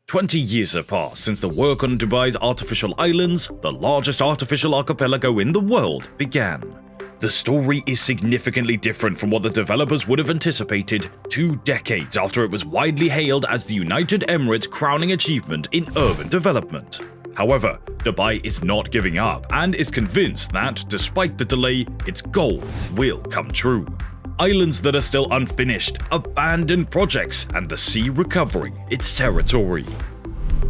20 years have passed since the work on Dubai's artificial islands, the largest artificial archipelago in the world, began. The story is significantly different from what the developers would have anticipated 2 decades after it was widely hailed as the United Emirates' crowning achievement in urban development. However, Dubai is not giving up and is convinced that, despite the delay, its goal will come true. Islands that are still unfinished, abandoned projects, and the sea recovering its territory.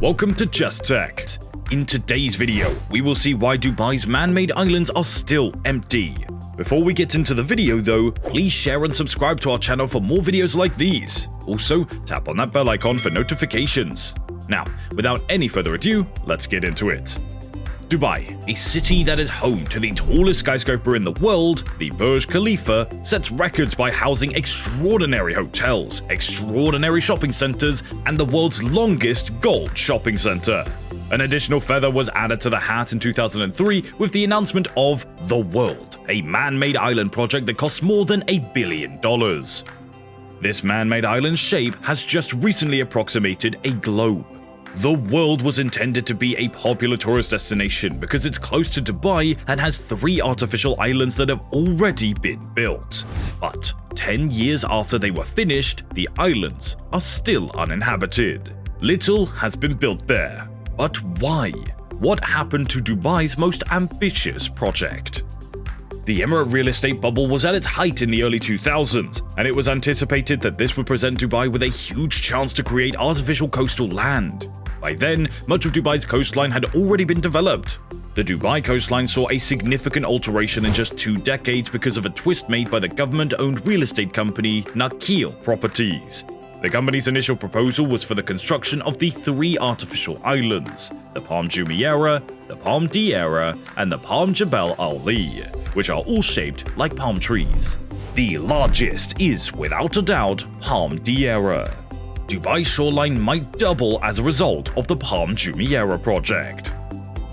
Welcome to Just Tech. In today's video, we will see why Dubai's man-made islands are still empty. Before we get into the video though, please share and subscribe to our channel for more videos like these. Also, tap on that bell icon for notifications. Now, without any further ado, let's get into it. Dubai, a city that is home to the tallest skyscraper in the world, the Burj Khalifa, sets records by housing extraordinary hotels, extraordinary shopping centers, and the world's longest gold shopping center. An additional feather was added to the hat in 2003 with the announcement of The World, a man-made island project that costs more than $1 billion. This man-made island shape has just recently approximated a globe. The World was intended to be a popular tourist destination because it's close to Dubai and has 3 artificial islands that have already been built. But 10 years after they were finished, the islands are still uninhabited. Little has been built there. But why? What happened to Dubai's most ambitious project? The Emirate real estate bubble was at its height in the early 2000s, and it was anticipated that this would present Dubai with a huge chance to create artificial coastal land. By then, much of Dubai's coastline had already been developed. The Dubai coastline saw a significant alteration in just 2 decades because of a twist made by the government-owned real estate company Nakheel Properties. The company's initial proposal was for the construction of the 3 artificial islands, the Palm Jumeirah, the Palm Jumeirah, and the Palm Jebel Ali, which are all shaped like palm trees. The largest is, without a doubt, Palm Jumeirah. Dubai's shoreline might double as a result of the Palm Jumeirah project.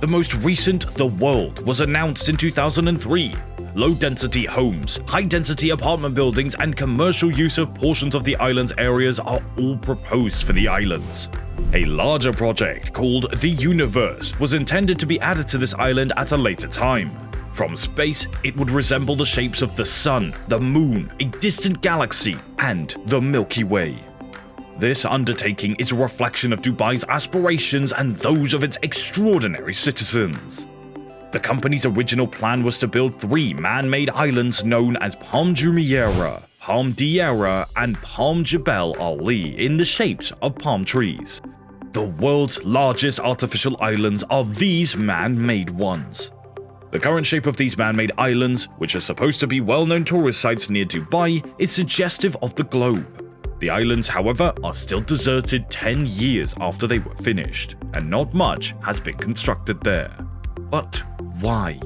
The most recent, The World, was announced in 2003. Low-density homes, high-density apartment buildings, and commercial use of portions of the island's areas are all proposed for the islands. A larger project called The Universe was intended to be added to this island at a later time. From space, it would resemble the shapes of the sun, the moon, a distant galaxy, and the Milky Way. This undertaking is a reflection of Dubai's aspirations and those of its extraordinary citizens. The company's original plan was to build 3 man-made islands known as Palm Jumeirah, Palm Jumeirah, and Palm Jebel Ali in the shapes of palm trees. The world's largest artificial islands are these man-made ones. The current shape of these man-made islands, which are supposed to be well-known tourist sites near Dubai, is suggestive of the globe. The islands, however, are still deserted 10 years after they were finished, and not much has been constructed there. But why?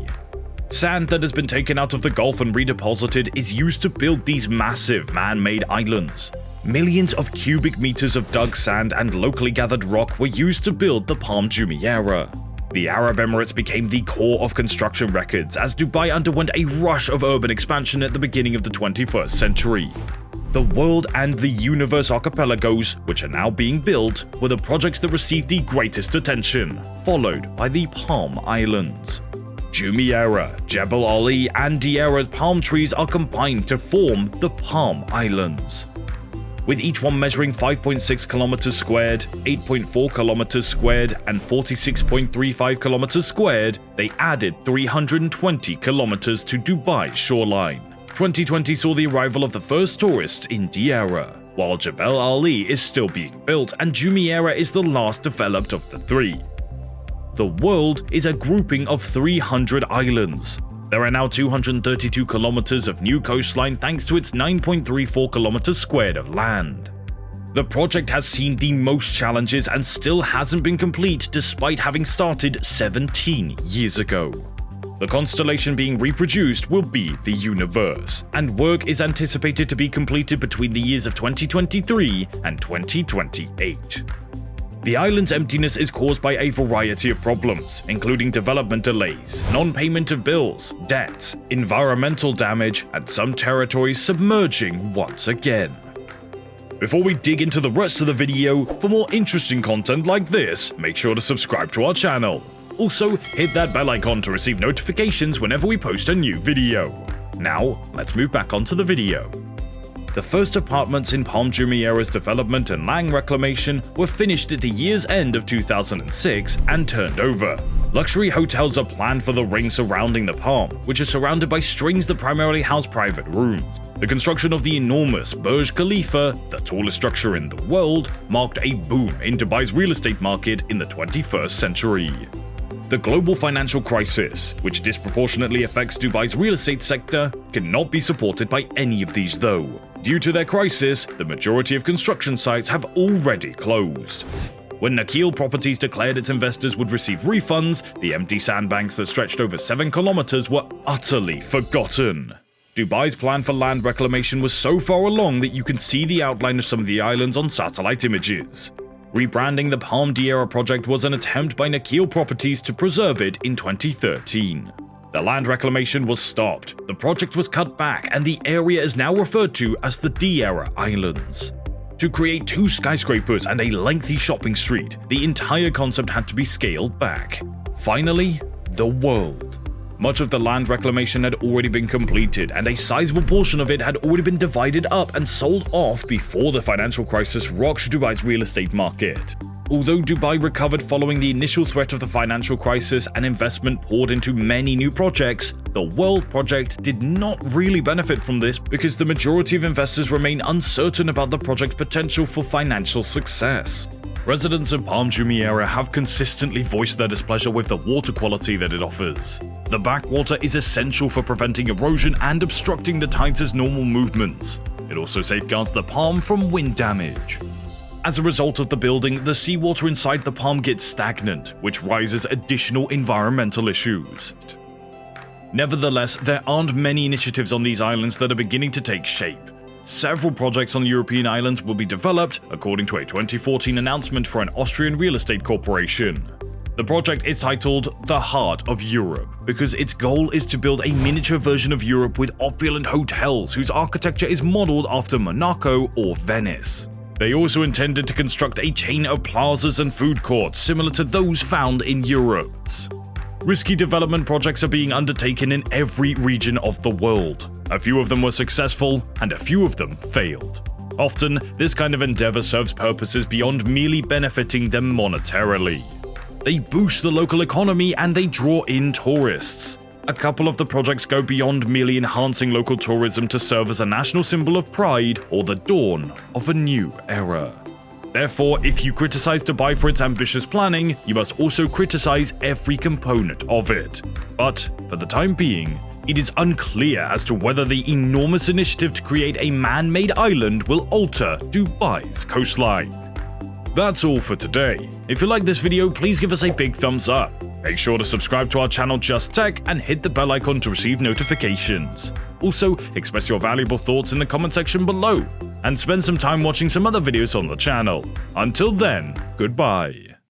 Sand that has been taken out of the Gulf and redeposited is used to build these massive man-made islands. Millions of cubic meters of dug sand and locally gathered rock were used to build the Palm Jumeirah. The Arab Emirates became the core of construction records as Dubai underwent a rush of urban expansion at the beginning of the 21st century. The World and the Universe archipelagos, which are now being built, were the projects that received the greatest attention, followed by the Palm Islands. Jumeirah, Jebel Ali, and Jumeirah's palm trees are combined to form the Palm Islands. With each one measuring 5.6 kilometers squared, 8.4 kilometers squared, and 46.35 kilometers squared, they added 320 kilometers to Dubai's shoreline. 2020 saw the arrival of the first tourists in Jumeirah, while Jebel Ali is still being built and Jumeirah is the last developed of the 3. The World is a grouping of 300 islands. There are now 232 kilometers of new coastline thanks to its 9.34 kilometers squared of land. The project has seen the most challenges and still hasn't been complete despite having started 17 years ago. The constellation being reproduced will be the Universe, and work is anticipated to be completed between the years of 2023 and 2028. The island's emptiness is caused by a variety of problems, including development delays, non-payment of bills, debts, environmental damage, and some territories submerging once again. Before we dig into the rest of the video, for more interesting content like this, make sure to subscribe to our channel. Also, hit that bell icon to receive notifications whenever we post a new video. Now, let's move back onto the video. The first apartments in Palm Jumeirah's development and land reclamation were finished at the year's end of 2006 and turned over. Luxury hotels are planned for the ring surrounding the Palm, which is surrounded by strings that primarily house private rooms. The construction of the enormous Burj Khalifa, the tallest structure in the world, marked a boom in Dubai's real estate market in the 21st century. The global financial crisis, which disproportionately affects Dubai's real estate sector, cannot be supported by any of these though. Due to their crisis, the majority of construction sites have already closed. When Nakheel Properties declared its investors would receive refunds, the empty sandbanks that stretched over 7 kilometers were utterly forgotten. Dubai's plan for land reclamation was so far along that you can see the outline of some of the islands on satellite images. Rebranding the Palm Jumeirah project was an attempt by Nakheel Properties to preserve it in 2013. The land reclamation was stopped, the project was cut back, and the area is now referred to as the Jumeirah Islands. To create 2 skyscrapers and a lengthy shopping street, the entire concept had to be scaled back. Finally, the world. Much of the land reclamation had already been completed, and a sizable portion of it had already been divided up and sold off before the financial crisis rocked Dubai's real estate market. Although Dubai recovered following the initial threat of the financial crisis and investment poured into many new projects, the World project did not really benefit from this because the majority of investors remain uncertain about the project's potential for financial success. Residents of Palm Jumeirah have consistently voiced their displeasure with the water quality that it offers. The backwater is essential for preventing erosion and obstructing the tides' normal movements. It also safeguards the Palm from wind damage. As a result of the building, the seawater inside the Palm gets stagnant, which raises additional environmental issues. Nevertheless, there aren't many initiatives on these islands that are beginning to take shape. Several projects on European islands will be developed, according to a 2014 announcement for an Austrian real estate corporation. The project is titled The Heart of Europe because its goal is to build a miniature version of Europe with opulent hotels whose architecture is modeled after Monaco or Venice. They also intended to construct a chain of plazas and food courts similar to those found in Europe. Risky development projects are being undertaken in every region of the world. A few of them were successful, and a few of them failed. Often, this kind of endeavor serves purposes beyond merely benefiting them monetarily. They boost the local economy and they draw in tourists. A couple of the projects go beyond merely enhancing local tourism to serve as a national symbol of pride or the dawn of a new era. Therefore, if you criticize Dubai for its ambitious planning, you must also criticize every component of it. But, for the time being, it is unclear as to whether the enormous initiative to create a man-made island will alter Dubai's coastline. That's all for today. If you like this video, please give us a big thumbs up. Make sure to subscribe to our channel Just Tech and hit the bell icon to receive notifications. Also, express your valuable thoughts in the comment section below, and spend some time watching some other videos on the channel. Until then, goodbye.